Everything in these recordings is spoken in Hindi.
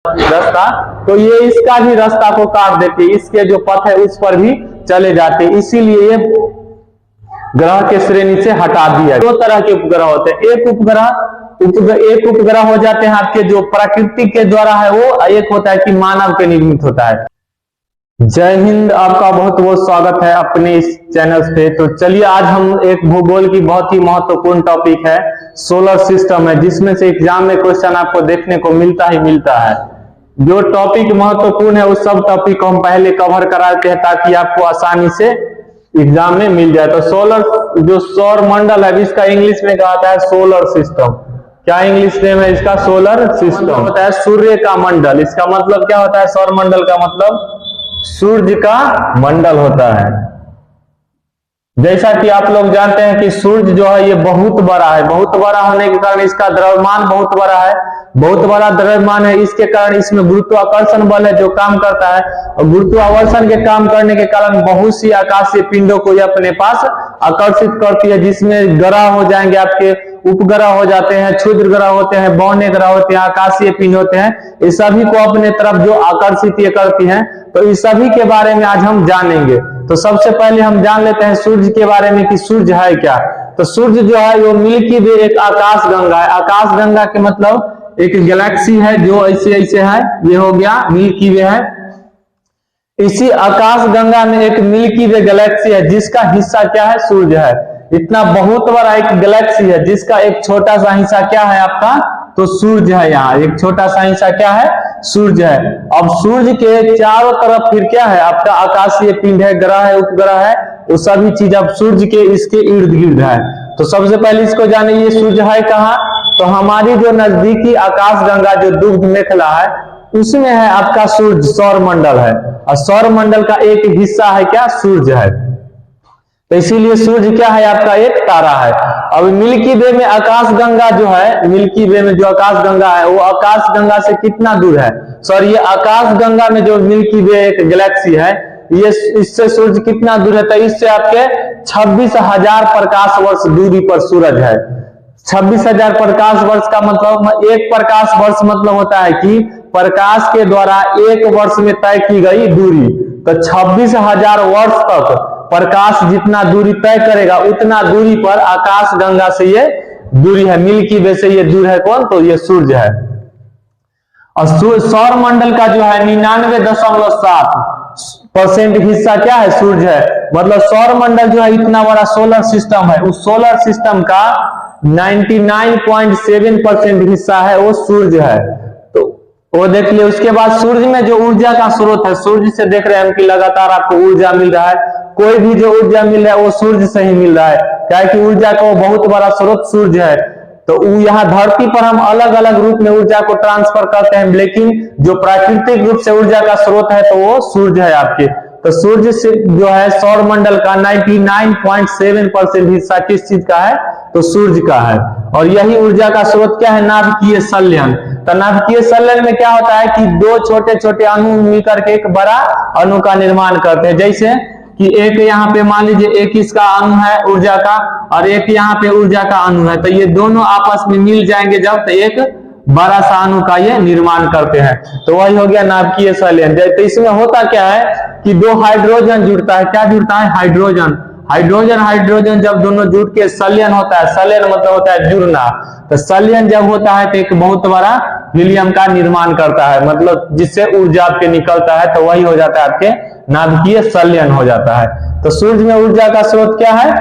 रास्ता, तो ये इसका भी रास्ता को काट देते, इसके जो पथ है उस पर भी चले जाते, इसीलिए ये ग्रह के श्रेणी से हटा दिया। दो तरह के उपग्रह होते हैं, एक उपग्रह हो जाते हैं आपके जो प्रकृति के द्वारा है वो, एक होता है कि मानव के निर्मित होता है। जय हिंद, आपका बहुत बहुत स्वागत है अपने इस चैनल पे। तो चलिए आज हम एक भूगोल की बहुत ही महत्वपूर्ण टॉपिक है सोलर सिस्टम है, जिसमें से एग्जाम में क्वेश्चन आपको देखने को मिलता है। जो टॉपिक महत्वपूर्ण है उस सब टॉपिक को हम पहले कवर कराते हैं ताकि आपको आसानी से एग्जाम में मिल जाए। तो सोलर जो सौर मंडल है, इसका इंग्लिश में कहा जाता है सोलर सिस्टम। क्या इंग्लिश नेम है इसका? सोलर सिस्टम होता है सूर्य का मंडल। इसका मतलब क्या होता है? सौर मंडल का मतलब सूर्य का मंडल होता है। जैसा कि आप लोग जानते हैं कि सूर्य जो है ये बहुत बड़ा है, बहुत बड़ा होने के कारण इसका द्रव्यमान बहुत बड़ा है, बहुत बड़ा द्रव्यमान है। इसके कारण इसमें गुरुत्वाकर्षण बल है जो काम करता है, और गुरुत्वाकर्षण के काम करने के कारण बहुत सी आकाशीय पिंडों को ये अपने पास आकर्षित करती है, जिसमें ग्रह हो जाएंगे आपके, उपग्रह हो जाते हैं, क्षुद्र ग्रह होते हैं, बौने ग्रह होते हैं, आकाशीय पिंड होते हैं। इस सभी को अपने तरफ जो आकर्षित ये करती हैं, तो इस सभी के बारे में आज हम जानेंगे। तो सबसे पहले हम जान लेते हैं सूर्य के बारे में कि सूर्य है क्या। तो सूर्य जो है वो मिल्की वे एक आकाश गंगा है। आकाश गंगा के मतलब एक गैलेक्सी है जो ऐसे है, ये हो गया मिल्की वे है। इसी आकाश गंगा में एक मिल्की वे गैलेक्सी है जिसका हिस्सा क्या है? सूर्य है। इतना बहुत बड़ा एक गैलेक्सी है जिसका एक छोटा सा हिस्सा क्या है आपका? तो सूर्य है। यहाँ एक छोटा सा हिस्सा क्या है? सूर्य है। अब सूर्य के चारों तरफ फिर क्या है आपका? आकाशीय पिंड है, ग्रह है, उपग्रह है, वो सभी चीज अब सूर्य के इसके इर्द गिर्द है। तो सबसे पहले इसको जाने, ये सूर्य है कहाँ? तो हमारी जो नजदीकी आकाश गंगा जो दुग्ध मेखला है उसमें है आपका सूर्य, सौर मंडल है, और सौर मंडल का एक हिस्सा है क्या? सूर्य है। तो इसीलिए सूर्य क्या है आपका? एक तारा है। अब मिल्की वे में आकाश गंगा जो है, मिल्की वे में जो आकाश गंगा है वो आकाश गंगा से कितना दूर है? सॉरी, ये आकाश गंगा में जो मिल्की वे एक गैलेक्सी है, ये इससे सूर्य कितना दूर है? तो इससे आपके 26,000 प्रकाश वर्ष दूरी पर सूरज है। 26,000 प्रकाश वर्ष का मतलब, एक प्रकाश वर्ष मतलब होता है कि प्रकाश के द्वारा एक वर्ष में तय की गई दूरी। तो 26,000 वर्ष तक प्रकाश जितना दूरी तय करेगा उतना दूरी पर आकाश गंगा से ये दूरी है, मिल्की वे से ये दूर है कौन? तो ये सूर्य है। और सौर मंडल का जो है 99.7% हिस्सा क्या है? सूर्य है। मतलब सौर मंडल जो है इतना बड़ा सोलर सिस्टम है, उस सोलर सिस्टम का 99.7% हिस्सा है वो सूर्य है। तो वो देख लिया। उसके बाद सूर्य में जो ऊर्जा का स्रोत है, सूर्य से देख रहे हैं हम कि लगातार आपको ऊर्जा मिल रहा है। कोई भी जो ऊर्जा मिल रहा है वो सूर्य से ही मिल रहा है, क्या कि ऊर्जा का वो बहुत बड़ा स्रोत सूर्य है। तो यहाँ धरती पर हम अलग अलग रूप में ऊर्जा को ट्रांसफर करते हैं, लेकिन जो प्राकृतिक रूप से ऊर्जा का स्रोत है तो वो सूर्य है आपके। तो सूर्य से जो है सौर मंडल का 99.7% हिस्सा किस चीज का है? तो सूर्य का है। और यही ऊर्जा का स्रोत क्या है? नाभिकीय संलयन। तो नाभिकीय संलयन में क्या होता है कि दो छोटे छोटे अणु मिलकर के एक बड़ा अणु का निर्माण करते हैं। जैसे कि एक यहाँ पे मान लीजिए एक इसका अणु है ऊर्जा का, और एक यहाँ पे ऊर्जा का अणु है, तो ये दोनों आपस में मिल जाएंगे जब, तो एक बड़ा सा अणु का ये निर्माण करते हैं। तो वही हो गया नाभिकीय संलयन। तो इसमें होता क्या है कि दो हाइड्रोजन जुड़ता है। क्या जुड़ता है? हाइड्रोजन। हाइड्रोजन जब दोनों जुड़ के संलयन होता है, संलयन मतलब होता है जुड़ना। तो संलयन जब होता है तो एक बहुत बड़ा हीलियम का निर्माण करता है, मतलब जिससे ऊर्जा आपके निकलता है, तो वही हो जाता है आपके नाभिकीय संलयन हो जाता है। तो सूर्य में ऊर्जा का स्रोत क्या है?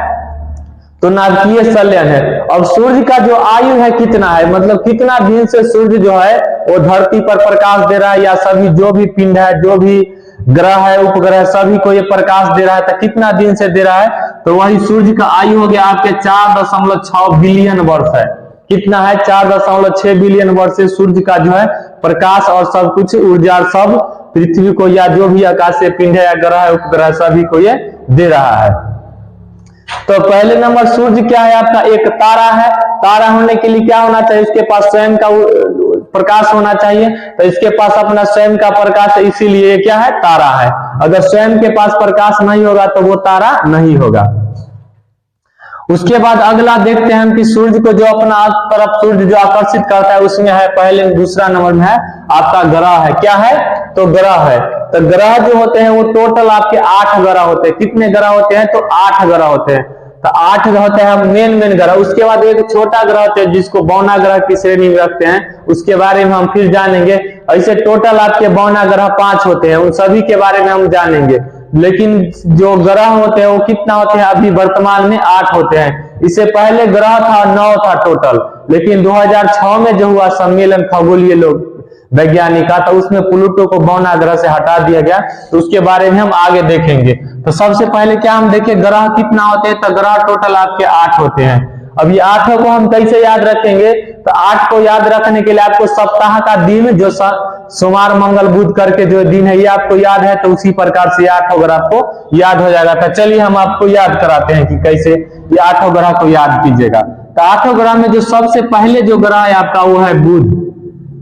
तो नाभिकीय संलयन है। अब सूर्य का जो आयु है कितना है, मतलब कितना दिन से सूर्य जो है वो धरती पर प्रकाश दे रहा है, या सभी जो भी पिंड है, जो भी ग्रह है, उपग्रह, सभी को ये प्रकाश दे रहा है, तो कितना दिन से दे रहा है? तो वही सूर्य का आयु हो गया आपके 4.6 बिलियन वर्ष है। कितना है? 4.6 बिलियन वर्ष से सूर्य का जो है प्रकाश और सब कुछ ऊर्जा सब पृथ्वी को, या जो भी आकाशीय पिंड है या ग्रह है, उपग्रह, सभी को ये दे रहा है। तो पहले नंबर सूर्य क्या है आपका? एक तारा है। तारा होने के लिए क्या होना चाहिए? इसके पास स्वयं का प्रकाश होना चाहिए। तो इसके पास अपना स्वयं का प्रकाश है, इसीलिए क्या है? तारा है। अगर स्वयं के पास प्रकाश नहीं होगा तो वो तारा नहीं होगा। उसके बाद अगला देखते हैं हम कि सूर्य को जो अपना तरफ सूर्य जो आकर्षित करता है उसमें है पहले दूसरा नंबर में है आपका ग्रह है। क्या है? तो ग्रह है। तो ग्रह जो होते हैं वो टोटल आपके 8 ग्रह होते हैं। कितने ग्रह होते हैं? तो 8 ग्रह होते हैं। तो 8 होते हैं मेन ग्रह। उसके बाद एक छोटा ग्रह होते हैं जिसको बौना ग्रह की श्रेणी में रखते हैं, उसके बारे में हम फिर जानेंगे। ऐसे टोटल आपके बौना ग्रह 5 होते हैं, उन सभी के बारे में हम जानेंगे। लेकिन जो ग्रह होते हैं वो कितना होते हैं? अभी वर्तमान में 8 होते हैं। इससे पहले ग्रह था 9 था टोटल, लेकिन 2006 में जो हुआ सम्मेलन खगोलीय लोग वैज्ञानिक का, तो उसमें प्लूटो को बौना ग्रह से हटा दिया गया। तो उसके बारे में हम आगे देखेंगे। तो सबसे पहले क्या हम देखें ग्रह कितना होते हैं? तो ग्रह टोटल आपके 8 होते हैं। अब ये 8 को हम कैसे याद रखेंगे? तो 8 को याद रखने के लिए आपको सप्ताह का दिन जो सोमवार मंगल बुध करके जो दिन है ये आपको याद है, तो उसी प्रकार से 8 ग्रह आपको याद हो जाएगा। तो चलिए हम आपको याद कराते हैं कि कैसे ये 8 ग्रह को याद कीजिएगा। तो 8 ग्रह में जो सबसे पहले जो ग्रह है आपका वो है बुध।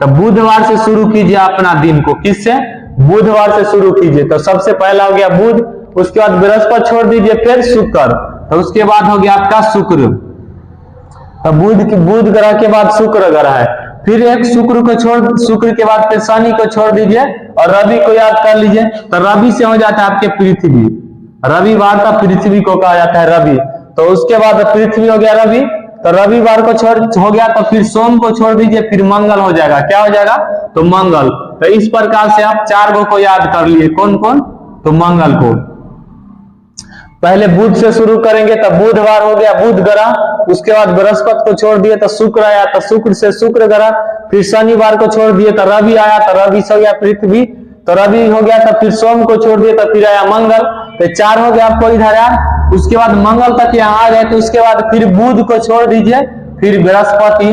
तो बुधवार से शुरू कीजिए अपना दिन को। किससे? बुधवार से शुरू कीजिए। तो सबसे पहला हो गया बुध, उसके बाद बृहस्पति छोड़ दीजिए, फिर शुक्र, तो उसके बाद हो गया आपका शुक्र। तो बुध ग्रह के बाद शुक्र ग्रह है, फिर एक शुक्र के बाद फिर शनि को छोड़ दीजिए और रवि को याद कर लीजिए। तो रवि से हो जाता है आपके पृथ्वी। रविवार का पृथ्वी को कहा जाता है रवि। तो उसके बाद पृथ्वी हो गया रवि। तो रविवार को हो गया, तो फिर सोम को छोड़ दीजिए, फिर मंगल हो जाएगा। क्या हो जाएगा? तो मंगल। तो इस प्रकार से आप 4 को याद कर लिए। कौन कौन? तो मंगल को। पहले बुध से शुरू करेंगे, तो बुधवार हो गया बुध ग्रह। उसके बाद बृहस्पति को छोड़ दिए तो शुक्र आया, तो शुक्र से शुक्र ग्रह। फिर शनिवार को छोड़ दिए तो रवि आया, तो रवि से हो गया पृथ्वी। तो रवि हो गया, तो फिर सोम को छोड़ दिए तो फिर आया मंगल। तो 4 हो गया आपको इधर यार। उसके बाद मंगल तक यहाँ आ गए। तो उसके बाद फिर बुध को छोड़ दीजिए, फिर बृहस्पति।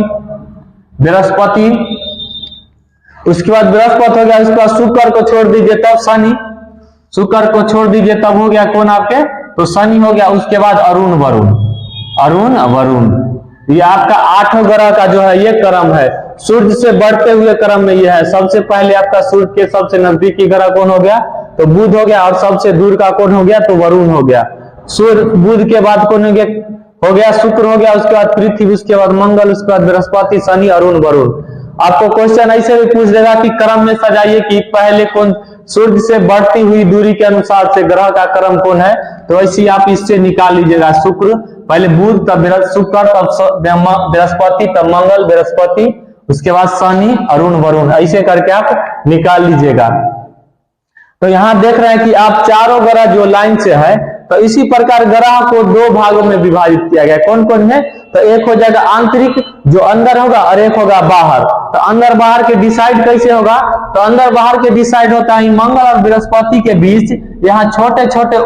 उसके बाद बृहस्पति हो गया, उसके बाद शुक्र को छोड़ दीजिए तब शनि। शुक्र को छोड़ दीजिए तब हो गया कौन आपके? तो शनि हो गया। उसके बाद अरुण वरुण। ये आपका 8 ग्रह का जो है ये क्रम है। सूर्य से बढ़ते हुए क्रम में ये है। सबसे पहले आपका सूर्य के सबसे नजदीकी ग्रह कौन हो गया? तो बुध हो गया। और सबसे दूर का कौन हो गया? तो वरुण हो गया। सूर्य बुध के बाद कौन हो गया? शुक्र हो गया। उसके बाद पृथ्वी, उसके बाद मंगल, उसके बाद बृहस्पति, शनि, अरुण, वरुण। आपको क्वेश्चन ऐसे भी पूछ देगा कि क्रम में सजाइए कि पहले कौन, सूर्य से बढ़ती हुई दूरी के अनुसार से ग्रह का क्रम कौन है। तो ऐसे आप इससे निकाल लीजिएगा। शुक्र पहले बुध, तब शुक्र, तब बृहस्पति, तब मंगल, बृहस्पति, उसके बाद शनि, अरुण, वरुण, ऐसे करके आप निकाल लीजिएगा। तो यहां देख रहे हैं कि आप चारों ग्रह जो लाइन से है, तो इसी प्रकार ग्रह को 2 भागों में विभाजित किया गया। कौन कौन है? तो एक हो जाएगा आंतरिक जो अंदर होगा, और एक होगा बाहर। तो अंदर बाहर के डिसाइड कैसे होगा? तो अंदर बाहर के डिसाइड होता है मंगल और बृहस्पति के बीच यहाँ छोटे छोटे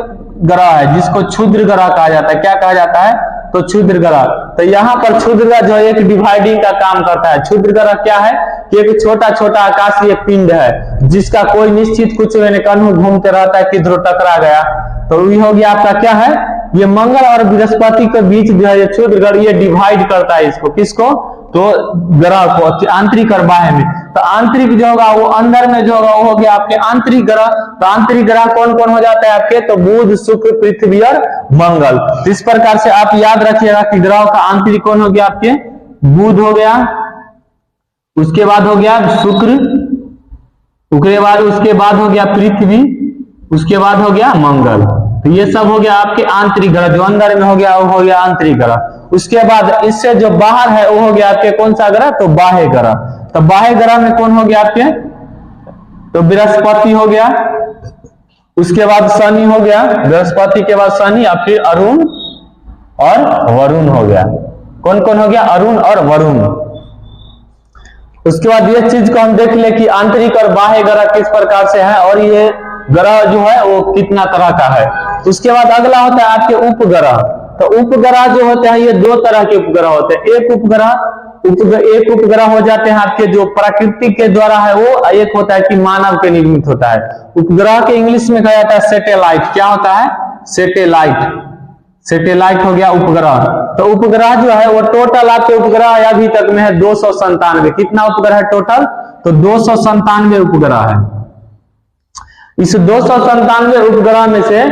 ग्रह है जिसको क्षुद्र ग्रह कहा जाता है। क्या कहा जाता है? तो क्षुद्र ग्रह। तो यहाँ पर क्षुद्र ग्रह जो एक डिवाइडिंग का काम करता है। क्षुद्र ग्रह क्या है कि एक छोटा छोटा आकाशीय पिंड है जिसका कोई निश्चित कुछ कहीं घूमते रहता है, किधर टकरा गया। तो ये हो गया आपका क्या है? ये मंगल और बृहस्पति के बीच जो है ये क्षुद्र ग्रह ये डिवाइड करता है इसको। किसको? तो ग्रह को आंतरिक और बाह्य में। तो आंतरिक जो होगा वो अंदर में जो होगा वो हो गया आपके आंतरिक ग्रह। तो आंतरिक ग्रह कौन कौन हो जाता है आपके? तो बुध, शुक्र, पृथ्वी और मंगल। तो इस प्रकार से आप याद रखिएगा कि ग्रह का आंतरिक कौन हो गया आपके? बुध हो गया, उसके बाद हो गया शुक्र, उसके बाद हो गया पृथ्वी, उसके बाद हो गया मंगल। तो ये सब हो गया आपके आंतरिक ग्रह। जो अंदर में हो गया वो हो गया आंतरिक ग्रह। उसके बाद इससे जो बाहर है वो हो गया आपके कौन सा ग्रह? तो बाह्य ग्रह। तो बाह्य ग्रह में कौन हो गया आपके? तो बृहस्पति हो गया, उसके बाद शनि हो गया, बृहस्पति के बाद शनि, और फिर अरुण और वरुण हो गया। कौन कौन हो गया? अरुण और वरुण। उसके बाद ये चीज को हम देख ले कि आंतरिक और बाह्य ग्रह किस प्रकार से है और ये ग्रह जो है वो कितना तरह का है। उसके बाद अगला होता है आपके उपग्रह। तो उपग्रह जो होते हैं ये 2 तरह के उपग्रह होते हैं। एक उपग्रह हो जाते हैं आपके जो प्रकृति के द्वारा है वो, एक होता है कि मानव के निर्मित होता है। उपग्रह के इंग्लिश में कहा जाता है सैटेलाइट। क्या होता है? सैटेलाइट हो गया उपग्रह। तो उपग्रह जो है वो टोटल आपके उपग्रह अभी तक में है 297। कितना उपग्रह है टोटल? तो 297 उपग्रह है। इस 297 उपग्रह में से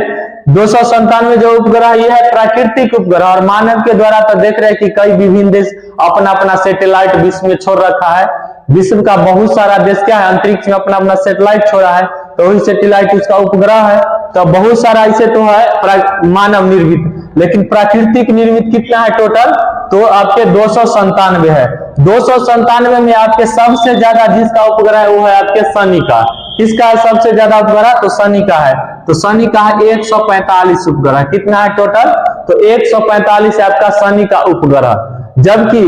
297 जो उपग्रह ये है प्राकृतिक उपग्रह, और मानव के द्वारा तो देख रहे हैं कि कई विभिन्न देश अपना अपना सैटेलाइट विश्व में छोड़ रखा है। विश्व का बहुत सारा देश क्या है, अंतरिक्ष में अपना अपना सैटेलाइट छोड़ा है, तो वही सैटेलाइट उसका उपग्रह है। तो बहुत सारा ऐसे तो है मानव निर्मित, लेकिन प्राकृतिक निर्मित कितना है टोटल, तो आपके 297 है। 297 में आपके सबसे ज्यादा जिसका उपग्रह है वो है आपके शनि का। किसका है सबसे ज्यादा उपग्रह, तो शनि का है। तो शनि का है 145 उपग्रह। कितना है टोटल, तो 145 है आपका शनि का उपग्रह। जबकि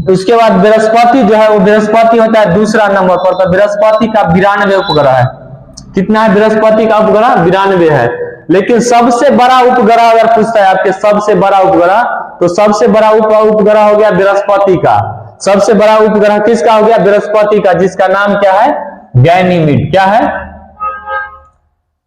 उसके बाद बृहस्पति जो है वो बृहस्पति होता है दूसरा नंबर पर, तो बृहस्पति का 92 उपग्रह है। कितना है बृहस्पति का उपग्रह, 92 है। लेकिन सबसे बड़ा उपग्रह अगर पूछता है आपके सबसे बड़ा उपग्रह, तो सबसे बड़ा उपग्रह हो गया बृहस्पति का। सबसे बड़ा उपग्रह किसका हो गया, बृहस्पति का, जिसका नाम क्या है, गैनीमीड। क्या है,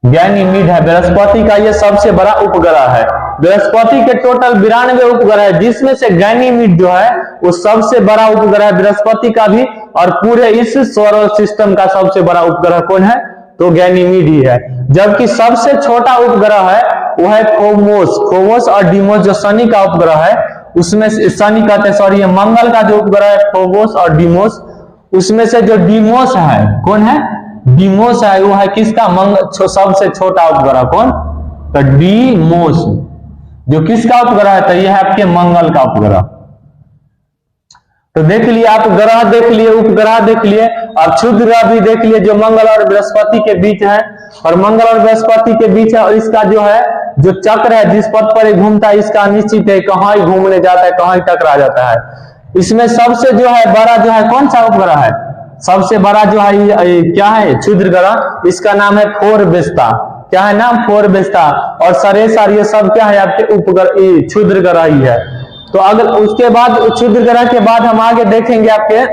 गैनीमीड है बृहस्पति का, ये सबसे बड़ा उपग्रह है। बृहस्पति के टोटल 92 उपग्रह है, जिसमें से गैनीमीड जो है वो सबसे बड़ा उपग्रह है बृहस्पति का भी, और पूरे इस सौर सिस्टम का सबसे बड़ा उपग्रह कौन है, तो गैनीमीड ही है। जबकि सबसे छोटा उपग्रह है वो है फोमोस। फोमोस और डीमोस जो शनि का उपग्रह है उसमें शनि कहते हैं, सॉरी, मंगल का जो उपग्रह है फोमोस और डीमोस, उसमें से जो डीमोस है कौन है, डीमोस है वो है किसका, सबसे छोटा उपग्रह कौन, तो डीमोस, जो किसका उपग्रह है, तो यह है आपके मंगल का उपग्रह। तो देख लिए आप, ग्रह देख लिए, उपग्रह देख लिए, और क्षुद्र ग्रह भी देख लिए जो मंगल और बृहस्पति के बीच है, और मंगल और बृहस्पति के बीच है। और इसका जो है जो चक्र है जिस पथ पर घूमता है, इसका निश्चित है कहाँ ही घूमने जाता है, कहाँ ही टकरा जाता है। इसमें सबसे जो है बड़ा जो है कौन सा उपग्रह है, सबसे बड़ा जो है क्या है, क्षुद्र ग्रह, इसका नाम है फोरबेस्ता। क्या है नाम, फोरबेस्ता। और सरेसर ये सब क्या है आपके उपग्रह, क्षुद्र ग्रह ही है। तो अगर उसके बाद क्षुद्र ग्रह के बाद हम आगे देखेंगे आपके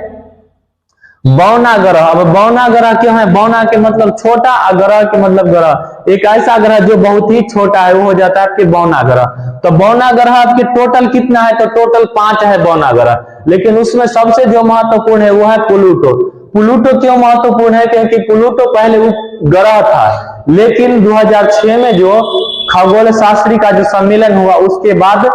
बौना ग्रह। अब बौना ग्रह क्यों है, बौना के मतलब छोटा, ग्रह के मतलब ग्रह, एक ऐसा ग्रह जो बहुत ही छोटा है वो हो जाता है आपके बौना ग्रह। तो बौना ग्रह आपके टोटल कितना है, तो टोटल 5 है बौना ग्रह, लेकिन उसमें सबसे जो महत्वपूर्ण है वो है प्लूटो। प्लूटो क्यों महत्वपूर्ण है, क्योंकि प्लूटो पहले उपग्रह था, लेकिन 2006 में जो खगोल शास्त्री का जो सम्मेलन हुआ उसके बाद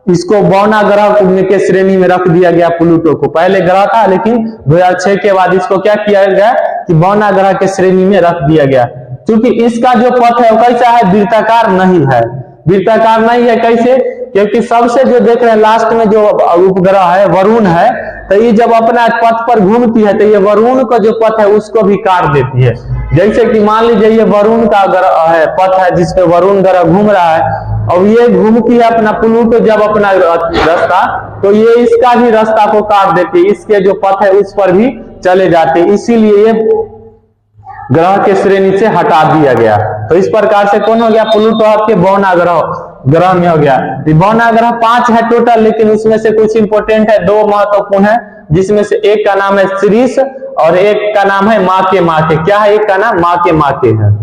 इसको बौना ग्रह के श्रेणी में रख दिया गया। प्लूटो को पहले ग्रह था, लेकिन 2006 के बाद इसको क्या किया गया कि बौना ग्रह के श्रेणी में रख दिया गया। क्योंकि इसका जो पथ है वो कैसा है, वृत्ताकार नहीं है। वृत्ताकार नहीं है कैसे, क्योंकि सबसे जो देख रहे हैं लास्ट में जो उपग्रह है वरुण है, तो ये जब अपना पथ पर घूमती है तो ये वरुण का जो पथ है उसको भी काट देती है। जैसे कि मान लीजिए ये वरुण का ग्रह है, पथ है जिसपे वरुण ग्रह घूम रहा है, और ये घूमती है अपना प्लूटो जब अपना रास्ता, तो ये इसका भी रास्ता को काट देती है, इसके जो पथ है उस पर भी चले जाते हैं। इसीलिए ये ग्रह के श्रेणी से हटा दिया गया। तो इस प्रकार से कौन हो गया, प्लूटो आपके बौना ग्रह में हो गया। बौना ग्रह 5 है टोटल, लेकिन उसमें से कुछ इंपोर्टेंट है, 2 महत्वपूर्ण है, जिसमें से एक का नाम है सीरीस और एक का नाम है माके माके। क्या है, एक का नाम माके माके है।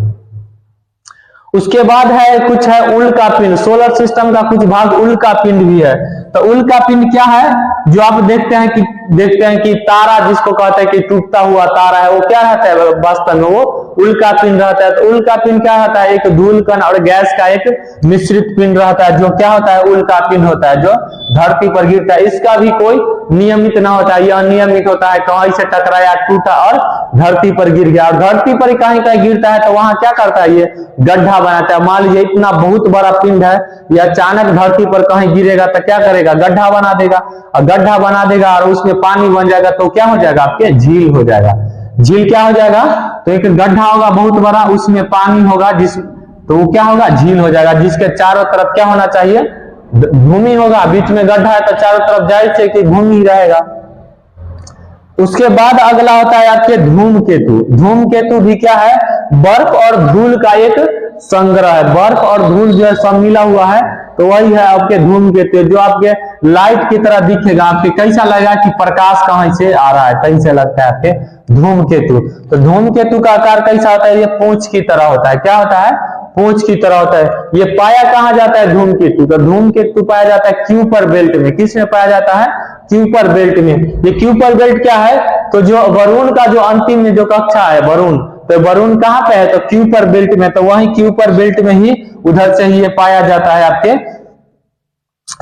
उसके बाद है कुछ है उल्का पिंड। सोलर सिस्टम का कुछ भाग उल्का पिंड भी है। तो उल्का पिंड क्या है, जो आप देखते हैं कि तारा जिसको कहते हैं कि टूटता हुआ तारा है, वो क्या रहता है वास्तव में, वो उल्का पिंड रहता है। तो उल्का पिंड क्या रहता है, एक धूल कण और गैस का एक मिश्रित पिंड रहता है, जो क्या होता है, उल्का पिंड होता है, जो धरती पर गिरता है। इसका भी कोई नियमित ना होता है, यह अनियमित होता है, कहीं से टकराया, टूटा और धरती पर गिर गया। और धरती पर कहीं कहीं गिरता है तो वहां क्या करता है, ये गड्ढा बनाता है। मान लीजिए इतना बहुत बड़ा पिंड है, ये अचानक धरती पर कहीं गिरेगा तो क्या करेगा, गड्ढा बना देगा, और गड्ढा बना देगा और उसमें पानी बन जाएगा, तो क्या हो जाएगा, आपके झील हो जाएगा। झील क्या हो जाएगा, तो एक गड्ढा होगा बहुत बड़ा, उसमें पानी होगा, तो वो क्या होगा, झील हो जाएगा, जिसके चारों तरफ क्या होना चाहिए, भूमि होगा। बीच में गड्ढा है तो चारों तरफ जाहिर है कि भूमि रहेगा। उसके बाद अगला होता है आपके धूमकेतु। धूमकेतु भी क्या है, बर्फ और धूल का एक संग्रह है। बर्फ और धूल जो है सब मिला हुआ है, तो वही है आपके धूमकेतु, जो आपके लाइट की तरह दिखेगा। आपके कैसा लगेगा कि प्रकाश कहां से आ रहा है, कहीं से लगता है आपके धूमकेतु। तो धूमकेतु का आकार कैसा होता है, ये पूंछ की तरह होता है। क्या होता है, पूंछ की तरह होता है। ये पाया कहां जाता है धूमकेतु, तो धूमकेतु पाया जाता है क्यूपर बेल्ट में। किसमें पाया जाता है, क्यूपर बेल्ट में। ये क्यूपर बेल्ट क्या है, तो जो वरुण का जो अंतिम में जो कक्षा है, तो वरुण कहाँ पे है, तो क्यूपर बेल्ट में, तो वही क्यूपर बेल्ट में ही उधर से ही ये पाया जाता है आपके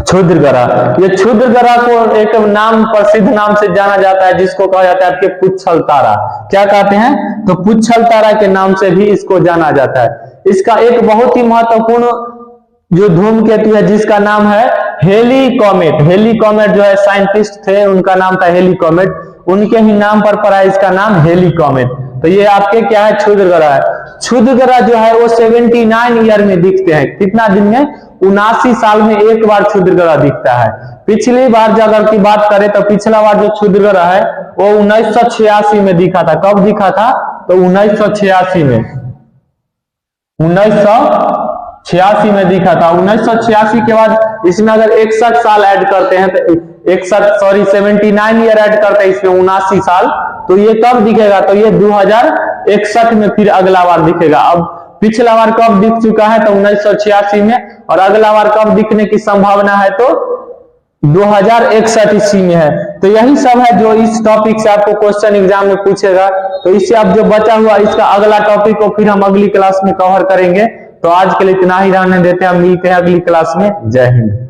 क्षुद्र ग्रह। ये क्षुद्र ग्रह को एक नाम, प्रसिद्ध नाम से जाना जाता है, जिसको कहा जाता है आपके पुच्छल तारा। क्या कहते हैं, तो पुच्छल तारा के नाम से भी इसको जाना जाता है। इसका एक बहुत ही महत्वपूर्ण जो धूमकेतु है जिसका नाम है हेली कॉमेट। हेली कॉमेट जो है साइंटिस्ट थे, उनका नाम था हेली कॉमेट, उनके ही नाम पर पड़ा इसका नाम हेली कॉमेट। तो ये आपके क्या है, क्षुद्र ग्रह है। क्षुद्र ग्रह जो है वो 79 ईयर में दिखते हैं। कितना दिन में, 79 साल में एक बार क्षुद्र ग्रह दिखता है। पिछली बार जो अगर की बात करें तो पिछला बार जो क्षुद्र ग्रह है वो 1986 में दिखा था। कब दिखा था, तो 1986 में, 1986 में दिखा था। 1986 के बाद इसमें अगर 61 साल ऐड करते हैं तो 79 ईयर ऐड करते हैं इसमें 79 साल, तो ये कब दिखेगा, तो ये 2061 में फिर अगला बार दिखेगा। अब पिछला बार कब दिख चुका है, तो 1986 में, और अगला बार कब दिखने की संभावना है, तो 2061 ईस्वी में है। तो यही सब है जो इस टॉपिक से आपको क्वेश्चन एग्जाम में पूछेगा। तो इससे अब जो बचा हुआ इसका अगला टॉपिक को फिर हम अगली क्लास में कवर करेंगे। तो आज के लिए इतना ही रहने देते हैं, हम मिलते हैं अगली क्लास में। जय हिंद।